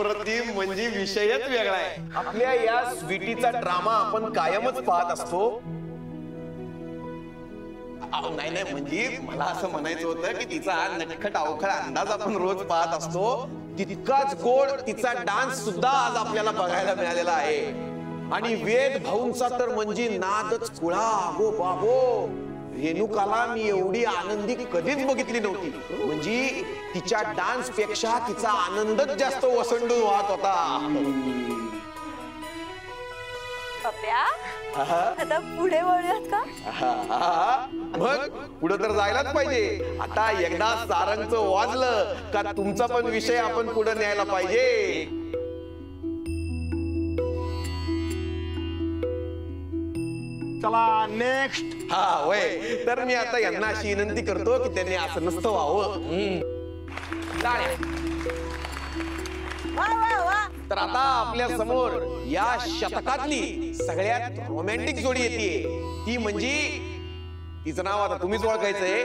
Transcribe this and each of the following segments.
अप्रतिम म्हणजे विषयच वेगळा आहे. आपल्या या स्वीटीचा ड्रामा आपण कायमच पाहत असतो. नाही नाही, म्हणजे मला असं म्हणायचं होतं की तिचा नटखट अवखळ अंदाज आपण रोज पाहत असतो, तितकाच गोड तिचा डान्स सुद्धा आज आपल्याला बघायला मिळालेला आहे. आणि वेद भाऊंचा तर म्हणजे नादच कुळा. गो बाबो, रेणुकाला मी एवढी आनंदी कधीच बघितली नव्हती. म्हणजे तिच्या डान्स पेक्षा तिचा आनंदच जास्त वसंडून वाहत होता. आता पुढे वळूयात का? मग पुढे तर जायलाच पाहिजे. आता एकदा सारंगचं वाजलं का तुमचा पण विषय आपण पुढे न्यायला पाहिजे. चला नेक्स्ट. हा वय, तर मी आता यांना अशी विनंती करतो की त्यांनी असं नसतं व्हावं. तर आता आपल्या समोर या शतकातली सगळ्यात रोमॅन्टिक जोडी येते. ती म्हणजे, तिचं नाव आता तुम्हीच ओळखायचंय.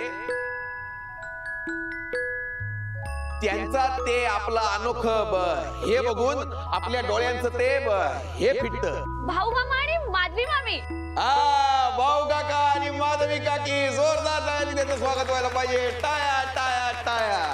त्यांचा ते आपलं अनोखं हे बघून आपल्या डोळ्यांचं ते हे फिटत. भाऊ मामा आणि माधवी मामी. भाऊ काका आणि माधवी काकी, जोरदार टाळ्यांनी त्याचं स्वागत व्हायला पाहिजे. टाळ्या टाळ्या टाळ्या.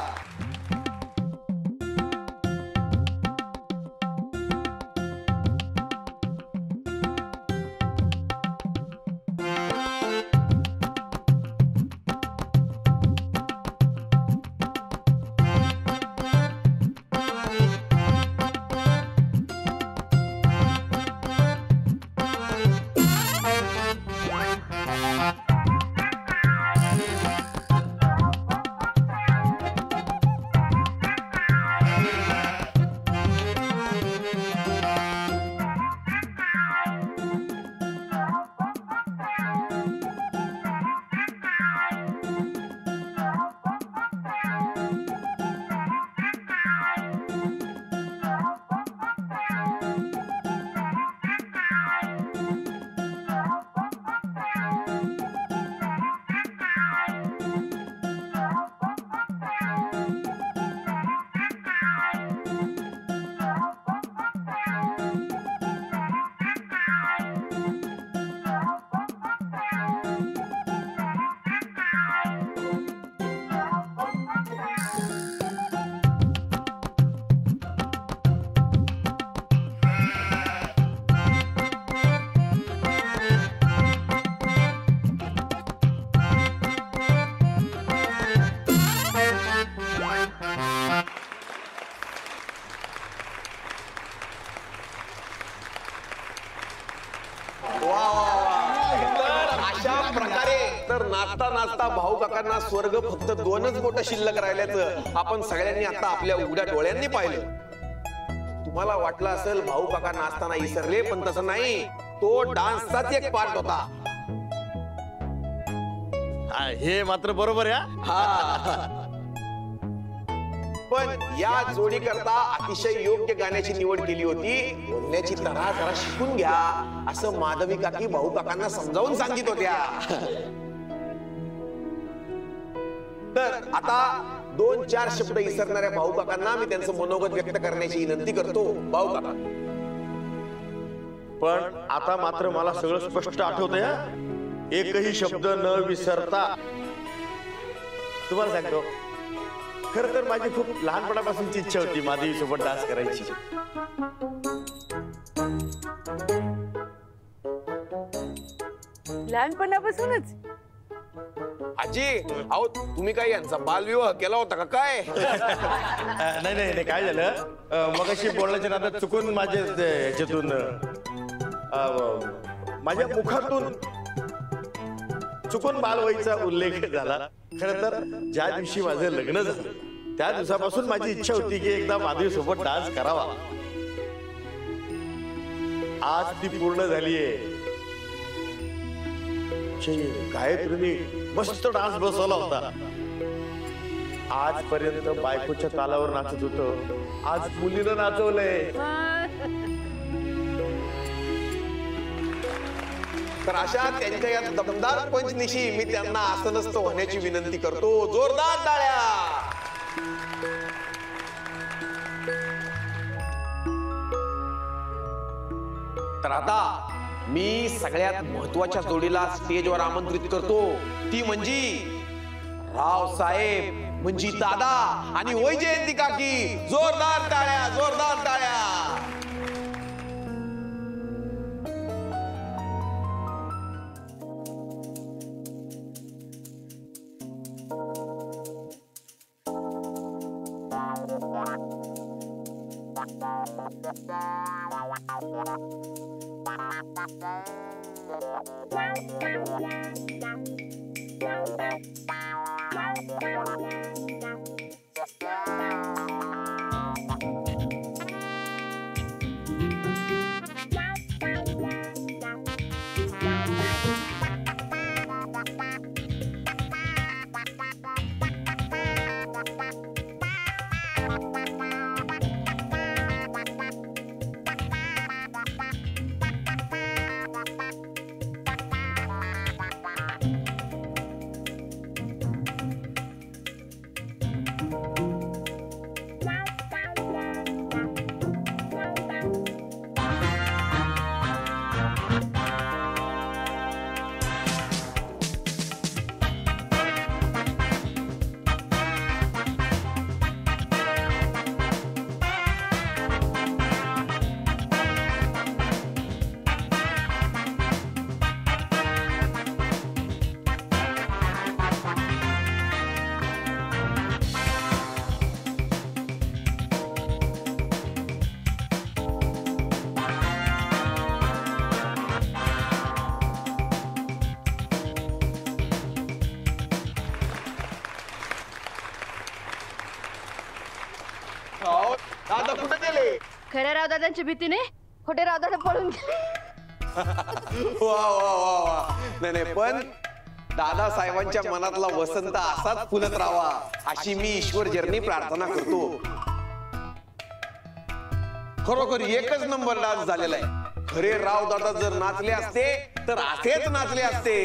नाचता नाचता भाऊ काकांना स्वर्ग फक्त 2च बोटं शिल्लक राहिल्याचं आपण सगळ्यांनी आता आपल्या उघड्या डोळ्यांनी पाहिलं. तुम्हाला वाटलं असेल भाऊ काका नाचताना विसरले, पण तसं नाही. तो डान्सचाच एक पार्ट होता. हे मात्र बरोबर आहे. पण या जोडी करता अतिशय योग्य गाण्याची निवड केली होती. बोलण्याची तऱ्हा जरा शिकून घ्या असं माधवी काकी भाऊ काकांना समजावून सांगित होत्या. तर आता 2-4 शब्द विसरणाऱ्या भाऊ काकांना मी त्यांचं मनोगत व्यक्त करण्याची विनंती करतो. भाऊ काका, पण आता मात्र मला सगळं स्पष्ट आठवतंय. एकही शब्द न विसरता तुम्हाला सांगतो, खरं तर माझी खूप लहानपणापासूनची इच्छा होती माधवी सोबत डान्स करायची. लहानपणापासूनच? आजी, अहो तुम्ही काय यांचा बालविवाह केला होता का काय? नाही नाही नाही, काय झालं, मगाशी बोलण्याच्या नादात चुकून माझ्या ह्याच्यातून माझ्या मुखातून चुकून बालवयीचा उल्लेख झाला. खरं तर ज्या दिवशी माझं लग्न झालं त्या दिवसापासून माझी इच्छा होती की एकदा माधवी सोबत डान्स करावा. आज ती पूर्ण झालीये. गायत्रीने मस्त डान्स बसवला होता. आजपर्यंत बायकोच्या तालावर नाचत होतो, आज मुलीनं नाचवलंय. तर अशा त्यांच्या या दमदार पंचनिशी मी त्यांना असं नसतं होण्याची विनंती करतो. जोरदार टाळ्या. तर आता मी सगळ्यात महत्वाच्या जोडीला स्टेजवर आमंत्रित करतो, ती म्हणजे रावसाहेब म्हणजे दादा आणि वैजयंती काकी. जोरदार टाळ्या, जोरदार टाळ्या. दादा कुठे गेले? खऱ्या रावदादांच्या भीतीने खोटे रावदादा पळून गेले. वा वा वा वा. नाही पण दादा साहेबांच्या मनातला वसंत असाच फुलत राहावा अशी मी ईश्वर जर्नी प्रार्थना करतो. खरोखर एकच नंबर डान्स झालेला आहे. खरे राव दादा जर नाचले असते तर असेच नाचले असते.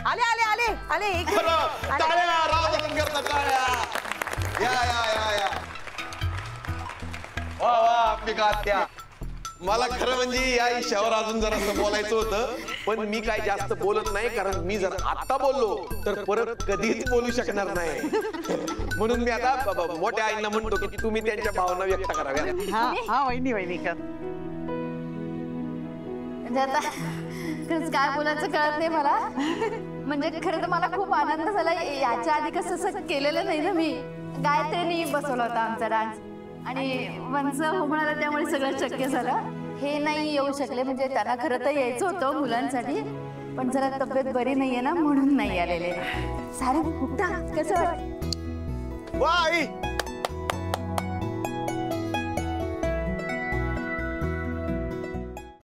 आले आले आले आले एक टाळ्या, राव दादांकरता टाळ्या. या या या या. वा वा अंबिका आत्या. मला खरं म्हणजे या विषयावर अजून जरासं बोलायचं होतं, पण मी काय जास्त बोलत नाही, कारण मी जर आता बोललो तर परत कधीच बोलू शकणार नाही. म्हणून मी आता मोठ्या आईंना म्हणतो की तुम्ही त्यांच्या भावना व्यक्त कराव्या. हा हा वहिनी वहिनी कर. म्हणजे आता खरंच काय बोलायचं कळत नाही मला. म्हणजे खरं तर मला खूप आनंद झाला. याच्या आधी कसं असं केलेलं नाही ना मी. गायत्रीने बसवला होता आमचा डान्स आणि वंच हो म्हणाला, त्यामुळे सगळं शक्य झालं. हे नाही येऊ शकले, म्हणजे त्यांना खरं तर यायचं होतं मुलांसाठी, पण जरा तब्येत बरी नाहीये ना म्हणून नाही आलेले. सारे कुठं कसं वाटतं? वा आई